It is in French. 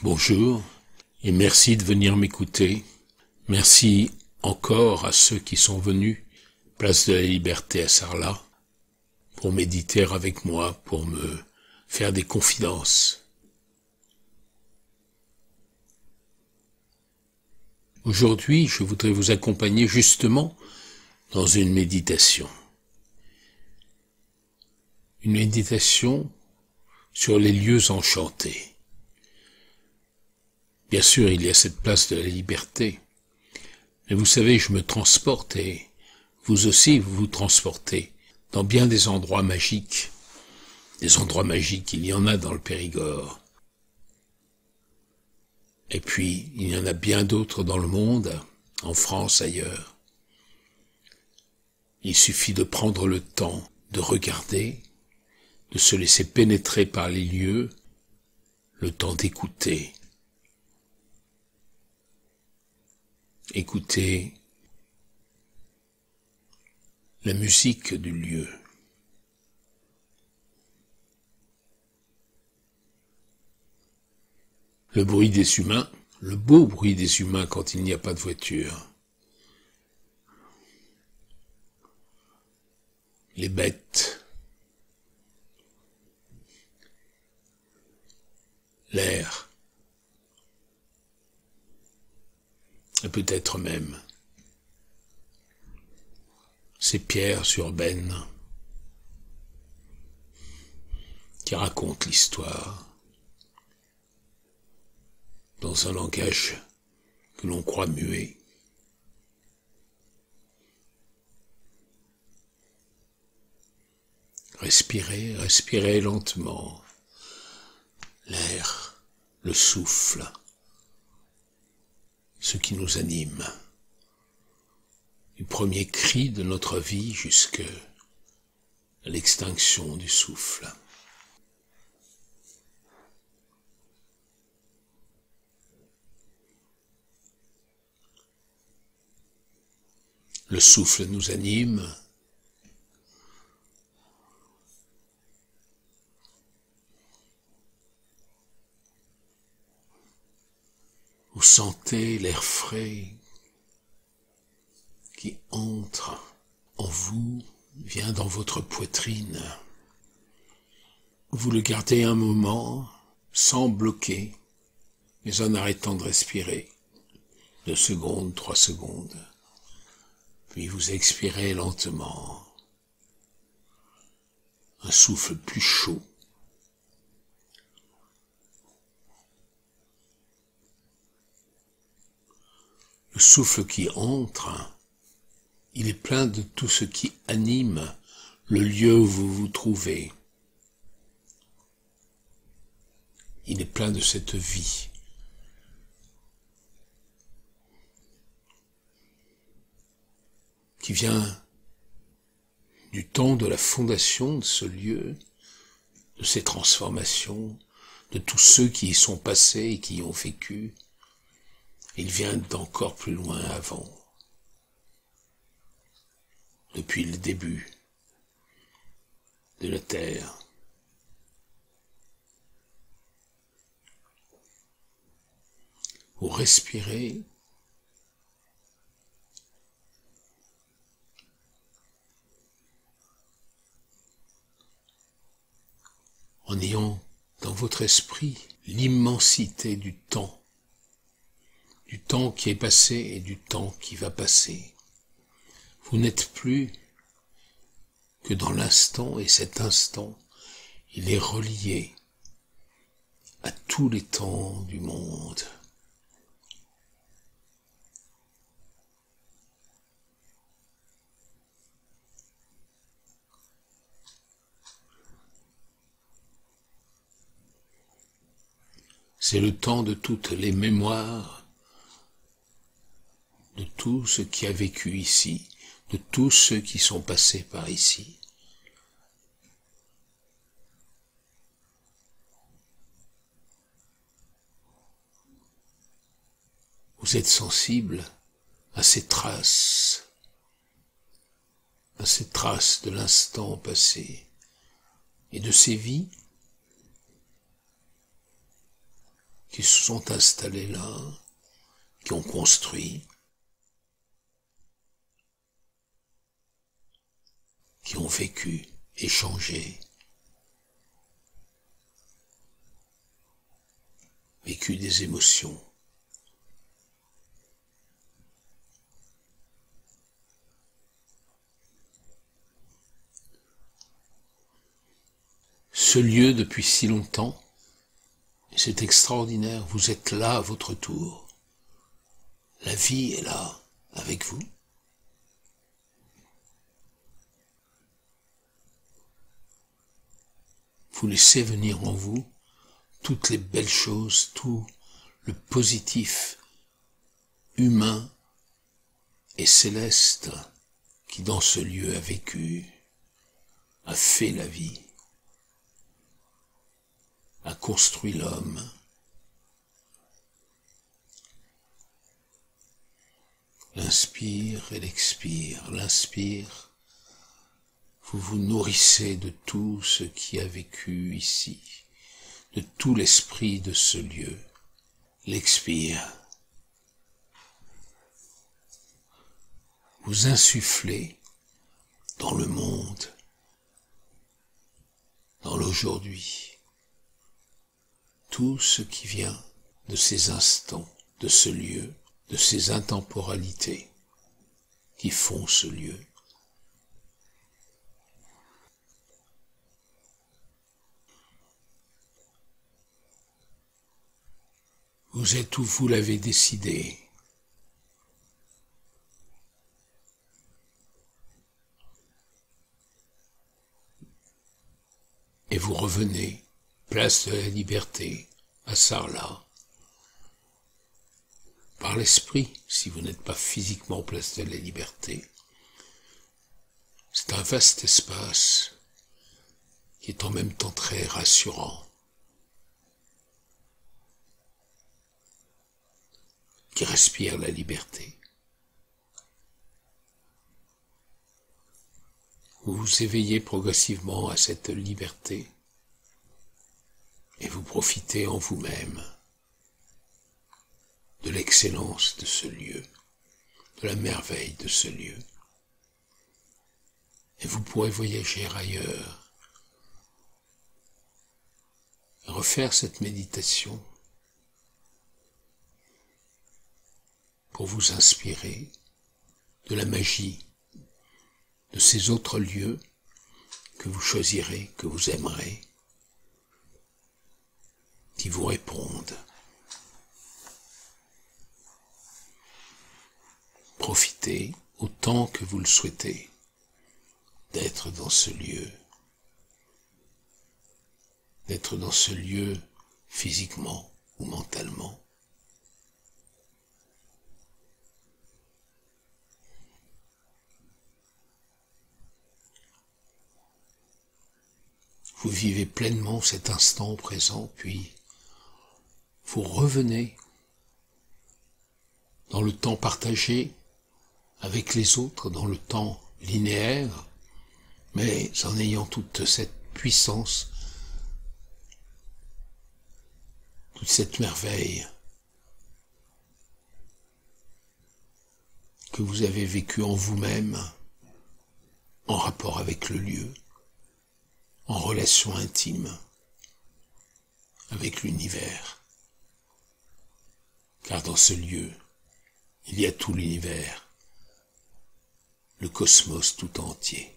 Bonjour et merci de venir m'écouter. Merci encore à ceux qui sont venus, place de la Liberté à Sarlat, pour méditer avec moi, pour me faire des confidences. Aujourd'hui, je voudrais vous accompagner justement dans une méditation. Une méditation sur les lieux enchantés. Bien sûr, il y a cette place de la Liberté. Mais vous savez, je me transporte et vous aussi, vous vous transportez dans bien des endroits magiques. Des endroits magiques, il y en a dans le Périgord. Et puis, il y en a bien d'autres dans le monde, en France, ailleurs. Il suffit de prendre le temps de regarder, de se laisser pénétrer par les lieux, le temps d'écouter. Écoutez la musique du lieu. Le bruit des humains, le beau bruit des humains quand il n'y a pas de voiture. Les bêtes. L'air. Et peut-être même ces pierres urbaines qui racontent l'histoire dans un langage que l'on croit muet. Respirez, respirez lentement. L'air, le souffle, ce qui nous anime. Du premier cri de notre vie jusqu'à l'extinction du souffle. Le souffle nous anime. Vous sentez l'air frais qui entre en vous, vient dans votre poitrine. Vous le gardez un moment, sans bloquer, mais en arrêtant de respirer. 2 secondes, 3 secondes. Puis vous expirez lentement. Un souffle plus chaud. Le souffle qui entre, il est plein de tout ce qui anime le lieu où vous vous trouvez. Il est plein de cette vie. Qui vient du temps de la fondation de ce lieu, de ses transformations, de tous ceux qui y sont passés et qui y ont vécu. Il vient d'encore plus loin avant. Depuis le début de la Terre. Vous respirez en ayant dans votre esprit l'immensité du temps qui est passé et du temps qui va passer. Vous n'êtes plus que dans l'instant, et cet instant, il est relié à tous les temps du monde. C'est le temps de toutes les mémoires, de tout ce qui a vécu ici, de tous ceux qui sont passés par ici. Vous êtes sensible à ces traces de l'instant passé et de ces vies qui se sont installés là, qui ont construit, qui ont vécu, échangé, vécu des émotions. Ce lieu depuis si longtemps, c'est extraordinaire, vous êtes là à votre tour. La vie est là avec vous. Vous laissez venir en vous toutes les belles choses, tout le positif, humain et céleste qui dans ce lieu a vécu, a fait la vie, a construit l'homme. L'inspire et l'expire, l'inspire, vous vous nourrissez de tout ce qui a vécu ici, de tout l'esprit de ce lieu. L'expire, vous insufflez dans le monde, dans l'aujourd'hui, tout ce qui vient de ces instants, de ce lieu, de ces intemporalités qui font ce lieu. Vous êtes où vous l'avez décidé. Et vous revenez, place de la Liberté, à Sarlat. Par l'esprit, si vous n'êtes pas physiquement place de la Liberté. C'est un vaste espace qui est en même temps très rassurant, qui respire la liberté. Vous vous éveillez progressivement à cette liberté et vous profitez en vous-même de l'excellence de ce lieu, de la merveille de ce lieu. Et vous pourrez voyager ailleurs et refaire cette méditation pour vous inspirer de la magie de ces autres lieux que vous choisirez, que vous aimerez, qui vous répondent. Profitez autant que vous le souhaitez d'être dans ce lieu, d'être dans ce lieu physiquement ou mentalement. Vous vivez pleinement cet instant présent, puis vous revenez dans le temps partagé avec les autres, dans le temps linéaire, mais en ayant toute cette puissance, toute cette merveille que vous avez vécue en vous-même, en rapport avec le lieu, en relation intime avec l'univers. Car dans ce lieu, il y a tout l'univers, le cosmos tout entier.